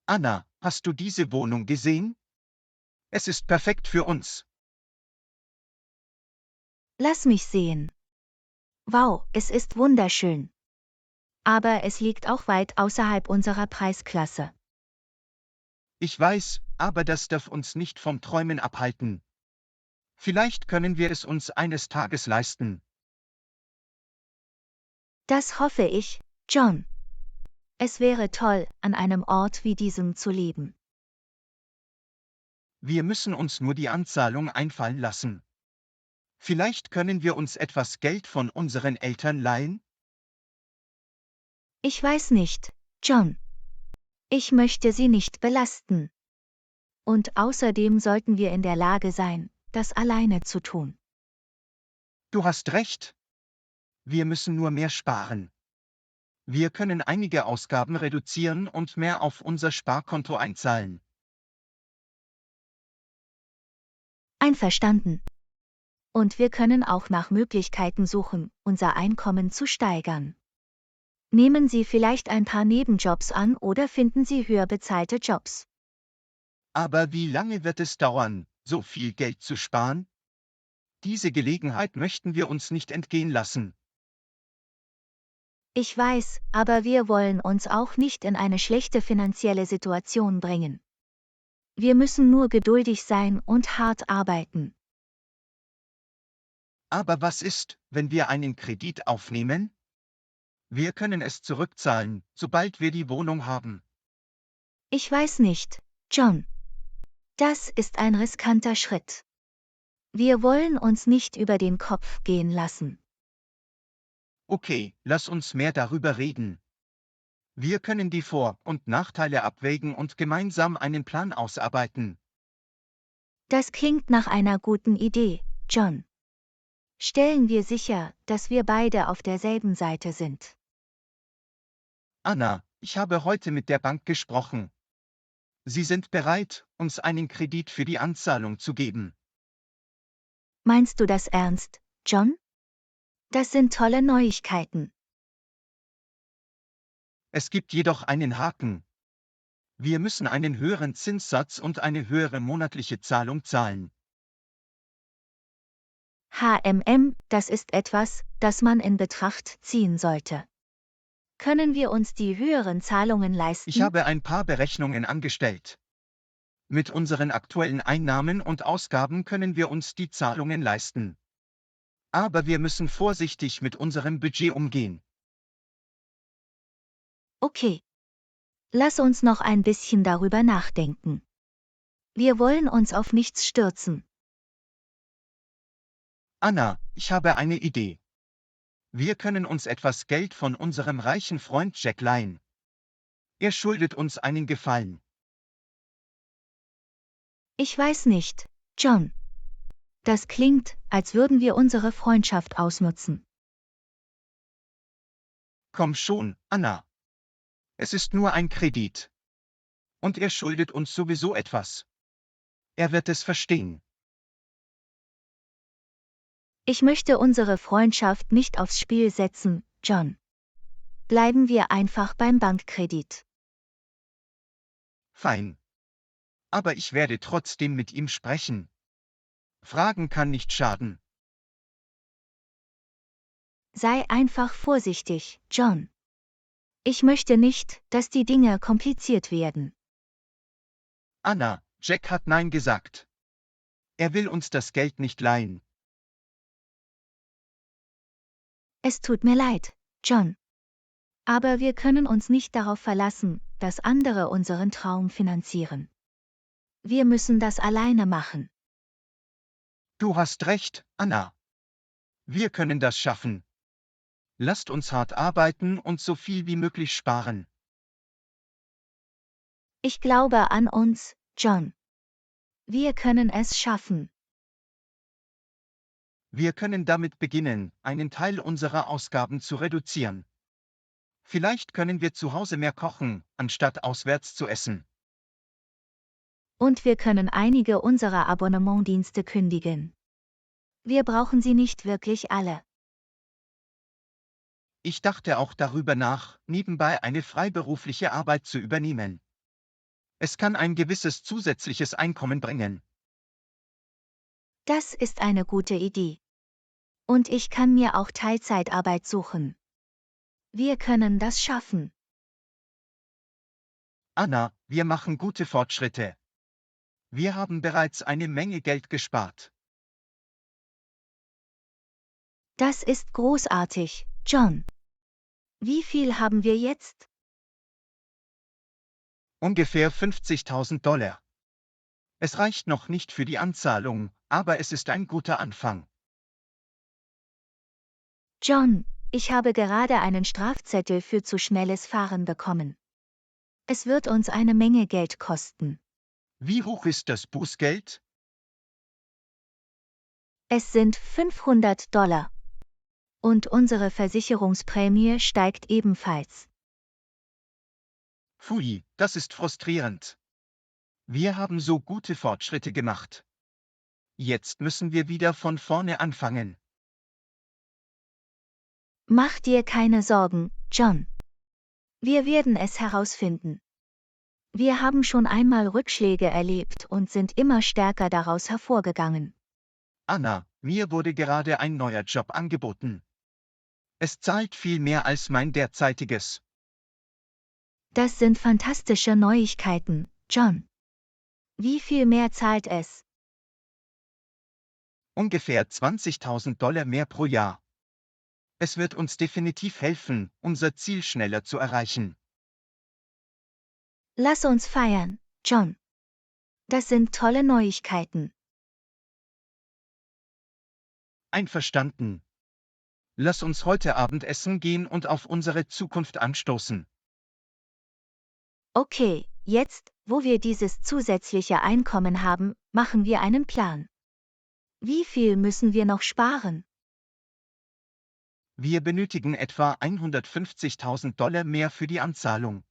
Anna, hast du diese Wohnung gesehen? Es ist perfekt für uns. Lass mich sehen. Wow, es ist wunderschön. Aber es liegt auch weit außerhalb unserer Preisklasse. Ich weiß, aber das darf uns nicht vom Träumen abhalten. Vielleicht können wir es uns eines Tages leisten. Das hoffe ich, John. Es wäre toll, an einem Ort wie diesem zu leben. Wir müssen uns nur die Anzahlung einfallen lassen. Vielleicht können wir uns etwas Geld von unseren Eltern leihen? Ich weiß nicht, John. Ich möchte Sie nicht belasten. Und außerdem sollten wir in der Lage sein, das alleine zu tun. Du hast recht. Wir müssen nur mehr sparen. Wir können einige Ausgaben reduzieren und mehr auf unser Sparkonto einzahlen. Einverstanden. Und wir können auch nach Möglichkeiten suchen, unser Einkommen zu steigern. Nehmen Sie vielleicht ein paar Nebenjobs an oder finden Sie höher bezahlte Jobs. Aber wie lange wird es dauern, so viel Geld zu sparen? Diese Gelegenheit möchten wir uns nicht entgehen lassen. Ich weiß, aber wir wollen uns auch nicht in eine schlechte finanzielle Situation bringen. Wir müssen nur geduldig sein und hart arbeiten. Aber was ist, wenn wir einen Kredit aufnehmen? Wir können es zurückzahlen, sobald wir die Wohnung haben. Ich weiß nicht, John. Das ist ein riskanter Schritt. Wir wollen uns nicht über den Kopf gehen lassen. Okay, lass uns mehr darüber reden. Wir können die Vor- und Nachteile abwägen und gemeinsam einen Plan ausarbeiten. Das klingt nach einer guten Idee, John. Stellen wir sicher, dass wir beide auf derselben Seite sind. Anna, ich habe heute mit der Bank gesprochen. Sie sind bereit, uns einen Kredit für die Anzahlung zu geben. Meinst du das ernst, John? Das sind tolle Neuigkeiten. Es gibt jedoch einen Haken. Wir müssen einen höheren Zinssatz und eine höhere monatliche Zahlung zahlen. Das ist etwas, das man in Betracht ziehen sollte. Können wir uns die höheren Zahlungen Ich leisten? habe ein paar Berechnungen angestellt. Mit unseren aktuellen Einnahmen und Ausgaben können wir uns die Zahlungen leisten. Aber wir müssen vorsichtig mit unserem Budget umgehen. Okay. Lass uns noch ein bisschen darüber nachdenken. Wir wollen uns auf nichts stürzen. Anna, ich habe eine Idee. Wir können uns etwas Geld von unserem reichen Freund Jack leihen. Er schuldet uns einen Gefallen. Ich weiß nicht, John. Das klingt, als würden wir unsere Freundschaft ausnutzen. Komm schon, Anna. Es ist nur ein Kredit. Und er schuldet uns sowieso etwas. Er wird es verstehen. Ich möchte unsere Freundschaft nicht aufs Spiel setzen, John. Bleiben wir einfach beim Bankkredit. Fein. Aber ich werde trotzdem mit ihm sprechen. Fragen kann nicht schaden. Sei einfach vorsichtig, John. Ich möchte nicht, dass die Dinge kompliziert werden. Anna, Jack hat Nein gesagt. Er will uns das Geld nicht leihen. Es tut mir leid, John. Aber wir können uns nicht darauf verlassen, dass andere unseren Traum finanzieren. Wir müssen das alleine machen. Du hast recht, Anna. Wir können das schaffen. Lasst uns hart arbeiten und so viel wie möglich sparen. Ich glaube an uns, John. Wir können es schaffen. Wir können damit beginnen, einen Teil unserer Ausgaben zu reduzieren. Vielleicht können wir zu Hause mehr kochen, anstatt auswärts zu essen. Und wir können einige unserer Abonnementdienste kündigen. Wir brauchen sie nicht wirklich alle. Ich dachte auch darüber nach, nebenbei eine freiberufliche Arbeit zu übernehmen. Es kann ein gewisses zusätzliches Einkommen bringen. Das ist eine gute Idee. Und ich kann mir auch Teilzeitarbeit suchen. Wir können das schaffen. Anna, wir machen gute Fortschritte. Wir haben bereits eine Menge Geld gespart. Das ist großartig, John. Wie viel haben wir jetzt? Ungefähr $50.000. Es reicht noch nicht für die Anzahlung, aber es ist ein guter Anfang. John, ich habe gerade einen Strafzettel für zu schnelles Fahren bekommen. Es wird uns eine Menge Geld kosten. Wie hoch ist das Bußgeld? Es sind $500. Und unsere Versicherungsprämie steigt ebenfalls. Pfui, das ist frustrierend. Wir haben so gute Fortschritte gemacht. Jetzt müssen wir wieder von vorne anfangen. Mach dir keine Sorgen, John. Wir werden es herausfinden. Wir haben schon einmal Rückschläge erlebt und sind immer stärker daraus hervorgegangen. Anna, mir wurde gerade ein neuer Job angeboten. Es zahlt viel mehr als mein derzeitiges. Das sind fantastische Neuigkeiten, John. Wie viel mehr zahlt es? Ungefähr $20.000 mehr pro Jahr. Es wird uns definitiv helfen, unser Ziel schneller zu erreichen. Lass uns feiern, John. Das sind tolle Neuigkeiten. Einverstanden. Lass uns heute Abend essen gehen und auf unsere Zukunft anstoßen. Okay, jetzt, wo wir dieses zusätzliche Einkommen haben, machen wir einen Plan. Wie viel müssen wir noch sparen? Wir benötigen etwa $150.000 mehr für die Anzahlung.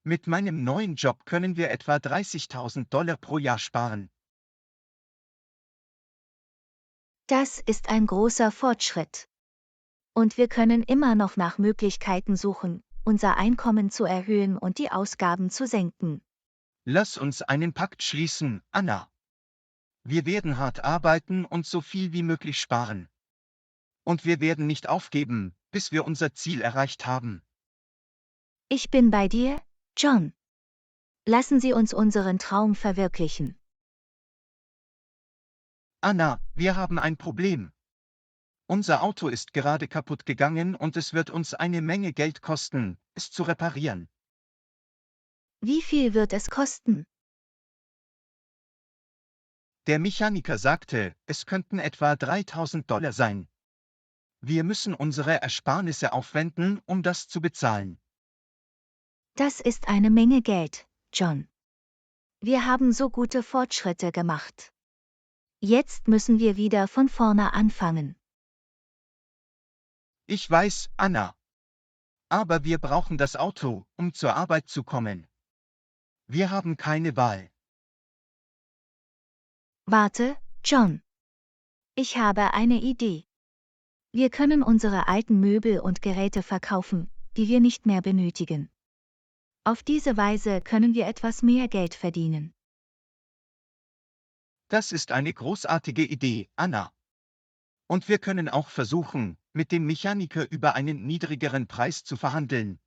Mit meinem neuen Job können wir etwa $30.000 pro Jahr sparen. Das ist ein großer Fortschritt. Und wir können immer noch nach Möglichkeiten suchen, unser Einkommen zu erhöhen und die Ausgaben zu senken. Lass uns einen Pakt schließen, Anna. Wir werden hart arbeiten und so viel wie möglich sparen. Und wir werden nicht aufgeben, bis wir unser Ziel erreicht haben. Ich bin bei dir, John. Lassen Sie uns unseren Traum verwirklichen. Anna, wir haben ein Problem. Unser Auto ist gerade kaputt gegangen und es wird uns eine Menge Geld kosten, es zu reparieren. Wie viel wird es kosten? Der Mechaniker sagte, es könnten etwa $3.000 sein. Wir müssen unsere Ersparnisse aufwenden, um das zu bezahlen. Das ist eine Menge Geld, John. Wir haben so gute Fortschritte gemacht. Jetzt müssen wir wieder von vorne anfangen. Ich weiß, Anna. Aber wir brauchen das Auto, um zur Arbeit zu kommen. Wir haben keine Wahl. Warte, John. Ich habe eine Idee. Wir können unsere alten Möbel und Geräte verkaufen, die wir nicht mehr benötigen. Auf diese Weise können wir etwas mehr Geld verdienen. Das ist eine großartige Idee, Anna. Und wir können auch versuchen, mit dem Mechaniker über einen niedrigeren Preis zu verhandeln.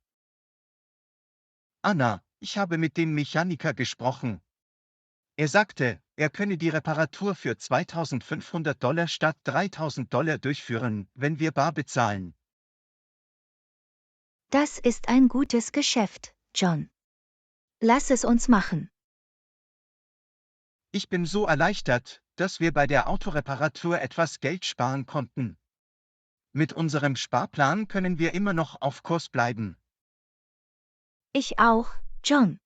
Anna, ich habe mit dem Mechaniker gesprochen. Er sagte, er könne die Reparatur für $2.500 statt $3.000 durchführen, wenn wir bar bezahlen. Das ist ein gutes Geschäft, John. Lass es uns machen. Ich bin so erleichtert, dass wir bei der Autoreparatur etwas Geld sparen konnten. Mit unserem Sparplan können wir immer noch auf Kurs bleiben. Ich auch, John.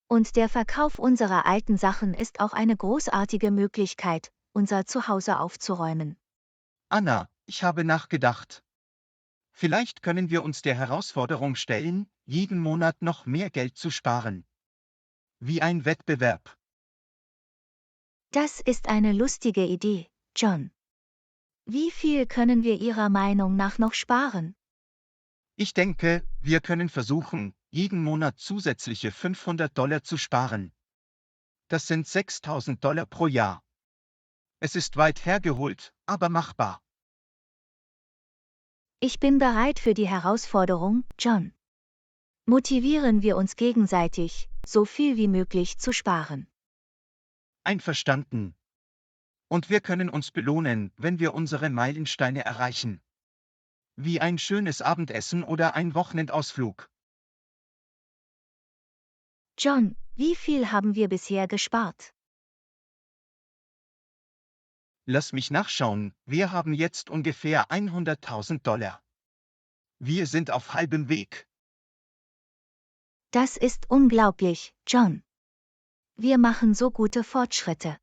Und der Verkauf unserer alten Sachen ist auch eine großartige Möglichkeit, unser Zuhause aufzuräumen. Anna, ich habe nachgedacht. Vielleicht können wir uns der Herausforderung stellen, jeden Monat noch mehr Geld zu sparen. Wie ein Wettbewerb. Das ist eine lustige Idee, John. Wie viel können wir Ihrer Meinung nach noch sparen? Ich denke, wir können versuchen, jeden Monat zusätzliche $500 zu sparen. Das sind $6.000 pro Jahr. Es ist weit hergeholt, aber machbar. Ich bin bereit für die Herausforderung, John. Motivieren wir uns gegenseitig, so viel wie möglich zu sparen. Einverstanden. Und wir können uns belohnen, wenn wir unsere Meilensteine erreichen. Wie ein schönes Abendessen oder ein Wochenendausflug. John, wie viel haben wir bisher gespart? Lass mich nachschauen, wir haben jetzt ungefähr $100.000. Wir sind auf halbem Weg. Das ist unglaublich, John. Wir machen so gute Fortschritte.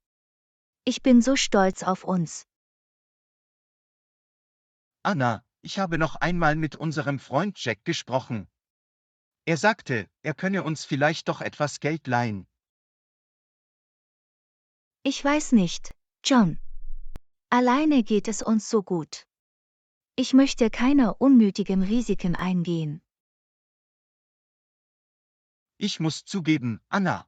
Ich bin so stolz auf uns. Anna, ich habe noch einmal mit unserem Freund Jack gesprochen. Er sagte, er könne uns vielleicht doch etwas Geld leihen. Ich weiß nicht, John. Alleine geht es uns so gut. Ich möchte keine unnötigen Risiken eingehen. Ich muss zugeben, Anna.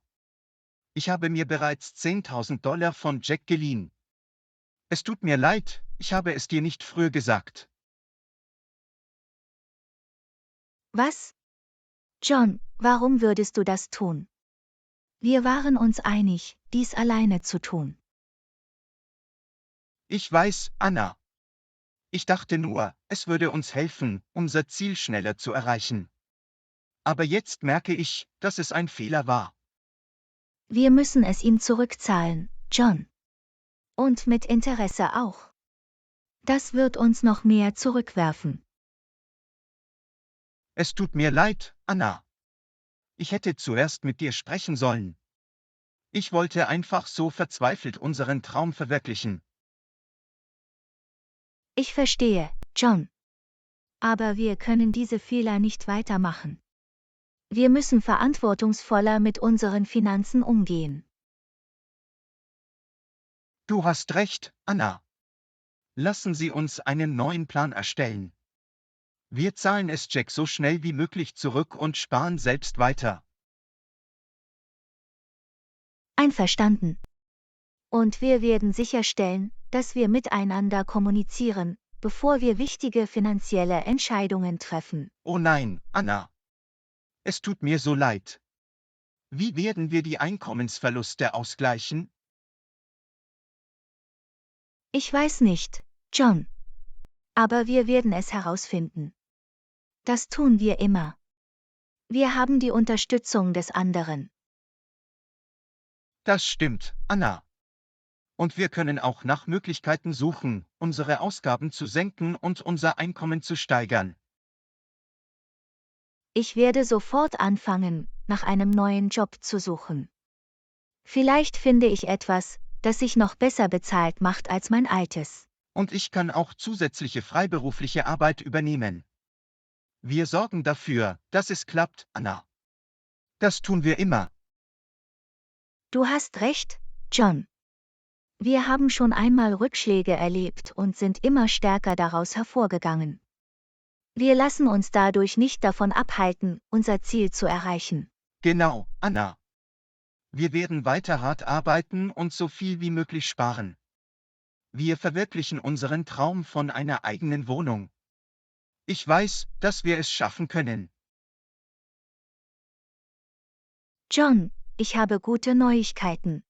Ich habe mir bereits $10.000 von Jack geliehen. Es tut mir leid, ich habe es dir nicht früher gesagt. Was? John, warum würdest du das tun? Wir waren uns einig, dies alleine zu tun. Ich weiß, Anna. Ich dachte nur, es würde uns helfen, unser Ziel schneller zu erreichen. Aber jetzt merke ich, dass es ein Fehler war. Wir müssen es ihm zurückzahlen, John. Und mit Interesse auch. Das wird uns noch mehr zurückwerfen. Es tut mir leid, Anna. Ich hätte zuerst mit dir sprechen sollen. Ich wollte einfach so verzweifelt unseren Traum verwirklichen. Ich verstehe, John. Aber wir können diese Fehler nicht weitermachen. Wir müssen verantwortungsvoller mit unseren Finanzen umgehen. Du hast recht, Anna. Lassen Sie uns einen neuen Plan erstellen. Wir zahlen es Jack so schnell wie möglich zurück und sparen selbst weiter. Einverstanden. Und wir werden sicherstellen, dass wir miteinander kommunizieren, bevor wir wichtige finanzielle Entscheidungen treffen. Oh nein, Anna. Es tut mir so leid. Wie werden wir die Einkommensverluste ausgleichen? Ich weiß nicht, John. Aber wir werden es herausfinden. Das tun wir immer. Wir haben die Unterstützung des anderen. Das stimmt, Anna. Und wir können auch nach Möglichkeiten suchen, unsere Ausgaben zu senken und unser Einkommen zu steigern. Ich werde sofort anfangen, nach einem neuen Job zu suchen. Vielleicht finde ich etwas, das sich noch besser bezahlt macht als mein altes. Und ich kann auch zusätzliche freiberufliche Arbeit übernehmen. Wir sorgen dafür, dass es klappt, Anna. Das tun wir immer. Du hast recht, John. Wir haben schon einmal Rückschläge erlebt und sind immer stärker daraus hervorgegangen. Wir lassen uns dadurch nicht davon abhalten, unser Ziel zu erreichen. Genau, Anna. Wir werden weiter hart arbeiten und so viel wie möglich sparen. Wir verwirklichen unseren Traum von einer eigenen Wohnung. Ich weiß, dass wir es schaffen können. John, ich habe gute Neuigkeiten.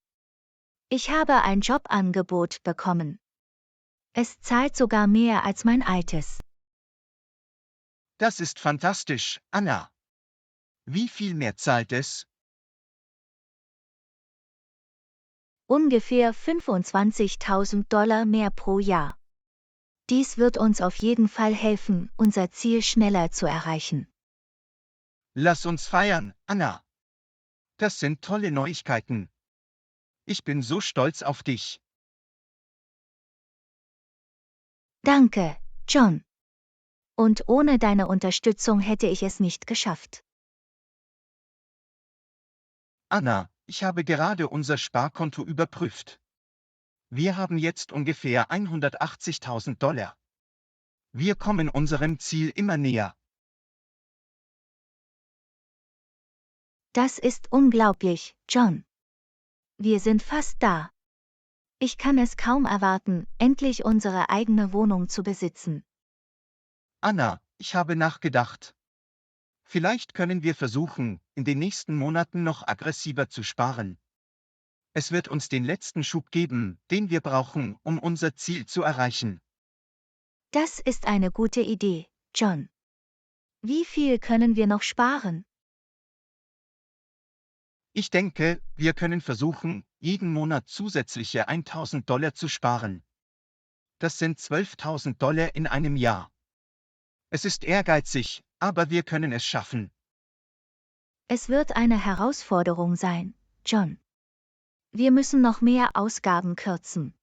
Ich habe ein Jobangebot bekommen. Es zahlt sogar mehr als mein altes. Das ist fantastisch, Anna. Wie viel mehr zahlt es? Ungefähr $25.000 mehr pro Jahr. Dies wird uns auf jeden Fall helfen, unser Ziel schneller zu erreichen. Lass uns feiern, Anna. Das sind tolle Neuigkeiten. Ich bin so stolz auf dich. Danke, John. Und ohne deine Unterstützung hätte ich es nicht geschafft. Anna, ich habe gerade unser Sparkonto überprüft. Wir haben jetzt ungefähr $180.000. Wir kommen unserem Ziel immer näher. Das ist unglaublich, John. Wir sind fast da. Ich kann es kaum erwarten, endlich unsere eigene Wohnung zu besitzen. Anna, ich habe nachgedacht. Vielleicht können wir versuchen, in den nächsten Monaten noch aggressiver zu sparen. Es wird uns den letzten Schub geben, den wir brauchen, um unser Ziel zu erreichen. Das ist eine gute Idee, John. Wie viel können wir noch sparen? Ich denke, wir können versuchen, jeden Monat zusätzliche $1.000 zu sparen. Das sind $12.000 in einem Jahr. Es ist ehrgeizig, aber wir können es schaffen. Es wird eine Herausforderung sein, John. Wir müssen noch mehr Ausgaben kürzen.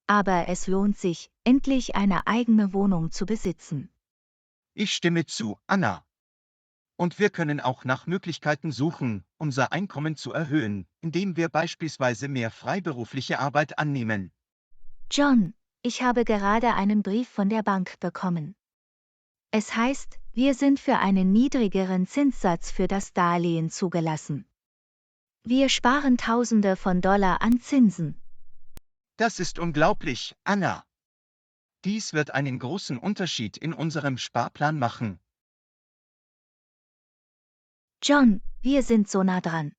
Aber es lohnt sich, endlich eine eigene Wohnung zu besitzen. Ich stimme zu, Anna. Und wir können auch nach Möglichkeiten suchen, unser Einkommen zu erhöhen, indem wir beispielsweise mehr freiberufliche Arbeit annehmen. John, ich habe gerade einen Brief von der Bank bekommen. Es heißt, wir sind für einen niedrigeren Zinssatz für das Darlehen zugelassen. Wir sparen Tausende von Dollar an Zinsen. Das ist unglaublich, Anna. Dies wird einen großen Unterschied in unserem Sparplan machen. John, wir sind so nah dran.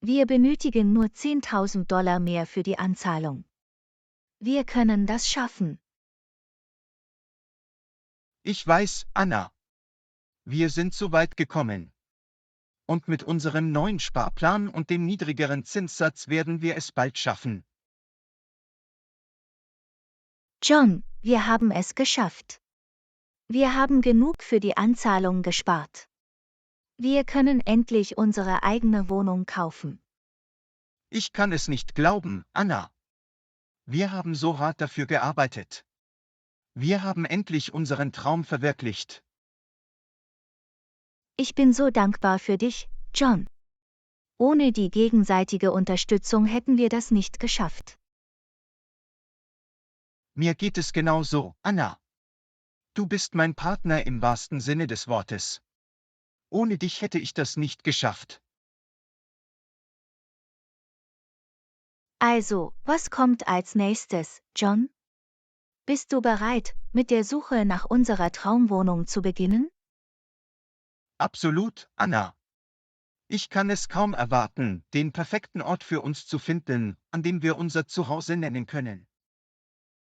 Wir benötigen nur $10.000 mehr für die Anzahlung. Wir können das schaffen. Ich weiß, Anna. Wir sind so weit gekommen. Und mit unserem neuen Sparplan und dem niedrigeren Zinssatz werden wir es bald schaffen. John, wir haben es geschafft. Wir haben genug für die Anzahlung gespart. Wir können endlich unsere eigene Wohnung kaufen. Ich kann es nicht glauben, Anna. Wir haben so hart dafür gearbeitet. Wir haben endlich unseren Traum verwirklicht. Ich bin so dankbar für dich, John. Ohne die gegenseitige Unterstützung hätten wir das nicht geschafft. Mir geht es genau so, Anna. Du bist mein Partner im wahrsten Sinne des Wortes. Ohne dich hätte ich das nicht geschafft. Also, was kommt als nächstes, John? Bist du bereit, mit der Suche nach unserer Traumwohnung zu beginnen? Absolut, Anna. Ich kann es kaum erwarten, den perfekten Ort für uns zu finden, an dem wir unser Zuhause nennen können.